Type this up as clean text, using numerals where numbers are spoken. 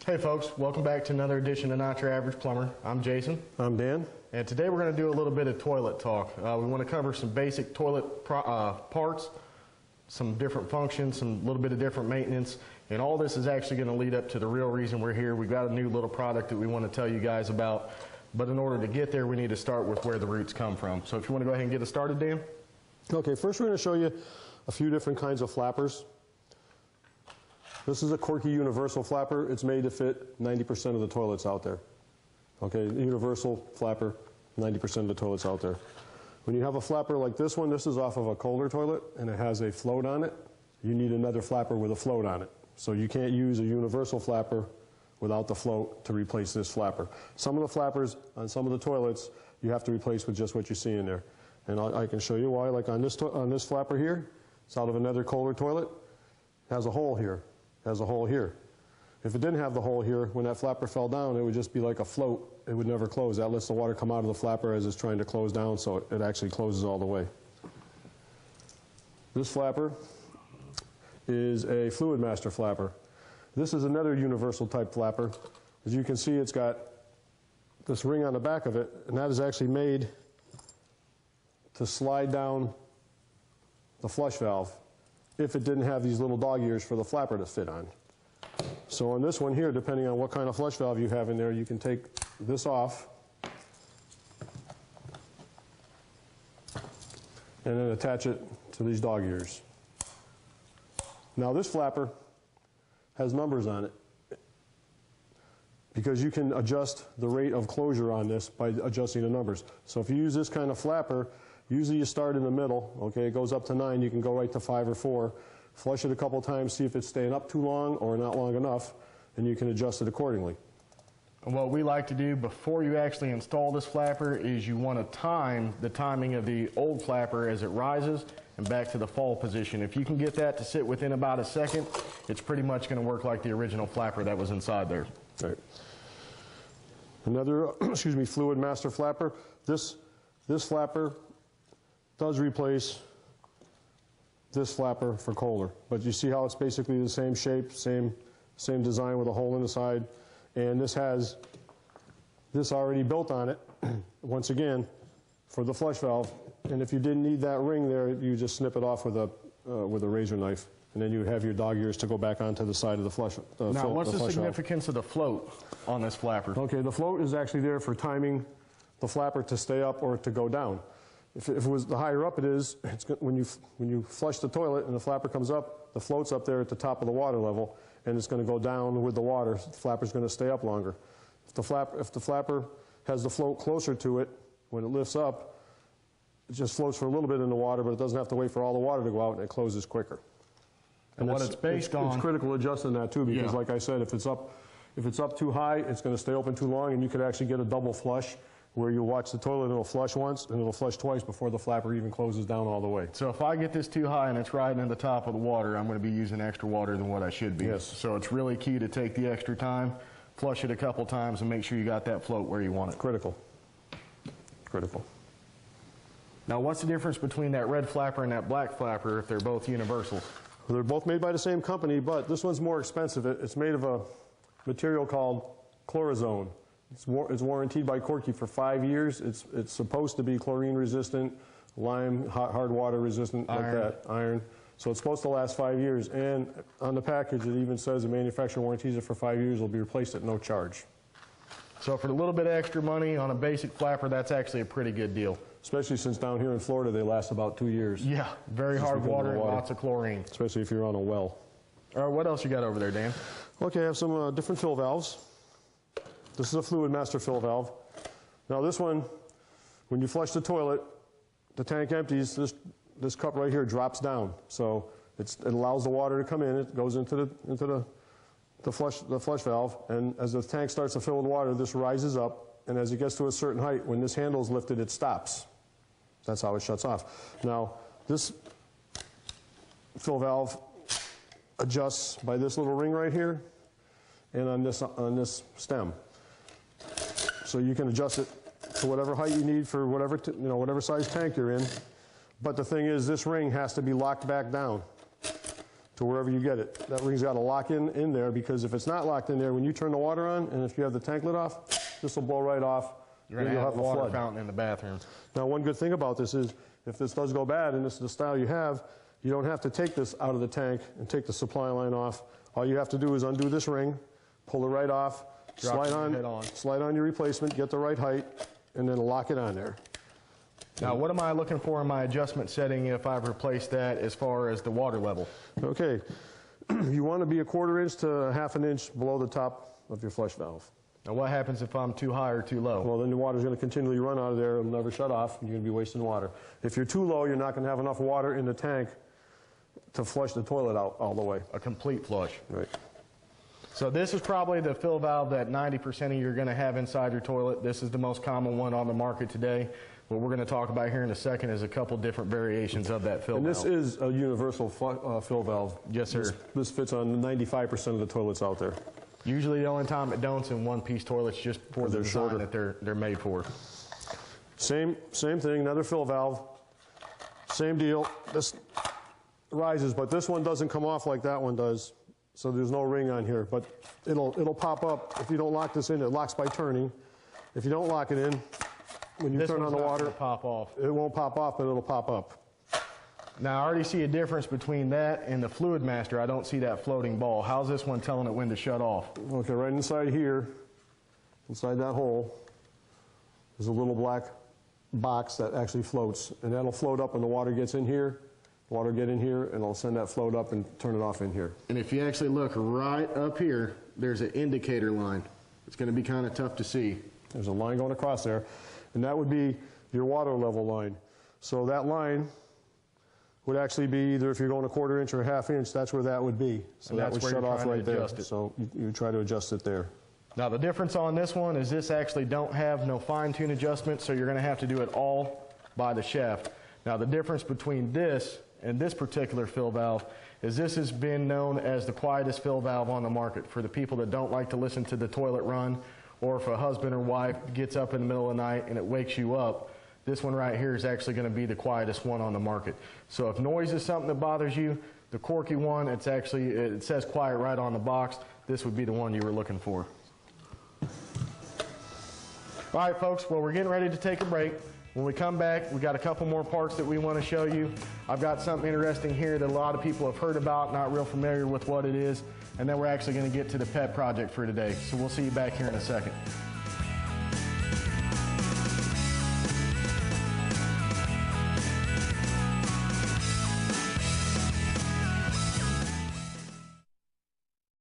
Hey folks, welcome back to another edition of Not Your Average Plumber. I'm Jason. I'm Dan. And today we're going to do a little bit of toilet talk. We want to cover some basic toilet parts, some different functions, some little bit of different maintenance, and all this is actually going to lead up to the real reason we're here. We've got a new little product that we want to tell you guys about, but in order to get there we need to start with where the roots come from. So if you want to go ahead and get us started, Dan. Okay, first we're going to show you a few different kinds of flappers. This is a Corky universal flapper. It's made to fit 90% of the toilets out there. Okay, universal flapper, 90% of the toilets out there. When you have a flapper like this one, this is off of a Kohler toilet and it has a float on it. You need another flapper with a float on it. So you can't use a universal flapper without the float to replace this flapper. Some of the flappers on some of the toilets you have to replace with just what you see in there. And I can show you why. Like on this flapper here, it's out of another Kohler toilet. It has a hole here. Has a hole here. If it didn't have the hole here, when that flapper fell down, it would just be like a float. It would never close. That lets the water come out of the flapper as it's trying to close down, so it actually closes all the way. This flapper is a Fluid Master flapper. This is another universal type flapper. As you can see, it's got this ring on the back of it, and that is actually made to slide down the flush valve if it didn't have these little dog ears for the flapper to fit on. So on this one here, depending on what kind of flush valve you have in there, you can take this off and then attach it to these dog ears. Now this flapper has numbers on it because you can adjust the rate of closure on this by adjusting the numbers. So if you use this kind of flapper, usually you start in the middle, okay, it goes up to 9, you can go right to 5 or 4, flush it a couple times, see if it's staying up too long or not long enough, and you can adjust it accordingly. And what we like to do before you actually install this flapper is you want to time the timing of the old flapper as it rises and back to the fall position. If you can get that to sit within about a second, it's pretty much going to work like the original flapper that was inside there. Right. Another, Fluid Master flapper. This flapper does replace this flapper for Kohler, but you see how it's basically the same shape, same design with a hole in the side, and this has this already built on it once again for the flush valve. And if you didn't need that ring there, you just snip it off with a razor knife, and then you would have your dog ears to go back onto the side of the flush. Now, what's the significance of the float on this flapper? Okay, the float is actually there for timing the flapper to stay up or to go down. If it was the higher up it is, when you flush the toilet and the flapper comes up, the float's up there at the top of the water level, and it's going to go down with the water. The flapper's going to stay up longer. If the flapper has the float closer to it, when it lifts up, it just floats for a little bit in the water, but it doesn't have to wait for all the water to go out, and it closes quicker. And what it's based on... It's critical adjusting that too, because like I said, if it's up too high, it's going to stay open too long, and you could actually get a double flush, where you watch the toilet and it'll flush once and it'll flush twice before the flapper even closes down all the way. So if I get this too high and it's riding in the top of the water, I'm going to be using extra water than what I should be. Yes. So it's really key to take the extra time, flush it a couple times, and make sure you got that float where you want it. Critical. Critical. Now what's the difference between that red flapper and that black flapper if they're both universals? Well, they're both made by the same company, but this one's more expensive. It's made of a material called Chlorazone. It's warranted by Corky for 5 years. It's supposed to be chlorine resistant, lime, hard water resistant, like that, iron. So it's supposed to last 5 years. And on the package it even says the manufacturer warranties it for 5 years. It'll be replaced at no charge. So for a little bit of extra money on a basic flapper, that's actually a pretty good deal. Especially since down here in Florida they last about 2 years. Yeah, very hard water and lots of chlorine. Especially if you're on a well. All right, what else you got over there, Dan? Okay, I have some different fill valves. This is a Fluid Master fill valve. Now this one, when you flush the toilet, the tank empties, this cup right here drops down. So it allows the water to come in, it goes into the flush valve, and as the tank starts to fill with water, this rises up, and as it gets to a certain height, when this handle is lifted, it stops. That's how it shuts off. Now this fill valve adjusts by this little ring right here and on this stem. So you can adjust it to whatever height you need for whatever size tank you're in. But the thing is, this ring has to be locked back down. to wherever you get it. That ring's got to lock in there, because if it's not locked in there, when you turn the water on, and if you have the tank lid off, this will blow right off. You're going to have a water fountain in the bathroom. Now, one good thing about this is, if this does go bad, and this is the style you have, you don't have to take this out of the tank and take the supply line off. All you have to do is undo this ring, pull it right off, slide on your replacement, get the right height, and then lock it on there. Now, what am I looking for in my adjustment setting if I've replaced that as far as the water level? Okay, you want to be 1/4 inch to 1/2 inch below the top of your flush valve. Now, what happens if I'm too high or too low? Well, then the water's going to continually run out of there. It'll never shut off, and you're going to be wasting water. If you're too low, you're not going to have enough water in the tank to flush the toilet out all the way. A complete flush. Right. So this is probably the fill valve that 90% of you are going to have inside your toilet. This is the most common one on the market today. What we're going to talk about here in a second is a couple different variations of that fill valve. And this is a universal fill valve. Yes, sir. This fits on 95% of the toilets out there. Usually the only time it don't in one-piece toilets, just for the design that they're made for. Same thing, another fill valve. Same deal. This rises, but this one doesn't come off like that one does. So there's no ring on here, but it'll pop up. If you don't lock this in, it locks by turning. If you don't lock it in, when you turn on the water, pop off. It won't pop off, but it'll pop up. Now, I already see a difference between that and the Fluid Master. I don't see that floating ball. How's this one telling it when to shut off? Okay, right inside here, inside that hole, there's a little black box that actually floats, and that'll float up when the water gets in here. Water get in here, and it'll send that float up and turn it off in here. And if you actually look right up here, there's an indicator line. It's going to be kind of tough to see. There's a line going across there, and that would be your water level line. So that line would actually be either, if you're going 1/4 inch or 1/2 inch, that's where that would be. So that would shut off right there. So you try to adjust it there. Now the difference on this one is this actually don't have no fine-tune adjustment, so you're going to have to do it all by the shaft. Now the difference between this and this particular fill valve is this has been known as the quietest fill valve on the market for the people that don't like to listen to the toilet run, or if a husband or wife gets up in the middle of the night and it wakes you up. This one right here is actually going to be the quietest one on the market. So if noise is something that bothers you, the Corky one, it says quiet right on the box. This would be the one you were looking for. All right, folks, well, we're getting ready to take a break. When we come back, we got a couple more parts that we want to show you. I've got something interesting here that a lot of people have heard about, not real familiar with what it is, and then we're actually going to get to the pet project for today. So we'll see you back here in a second.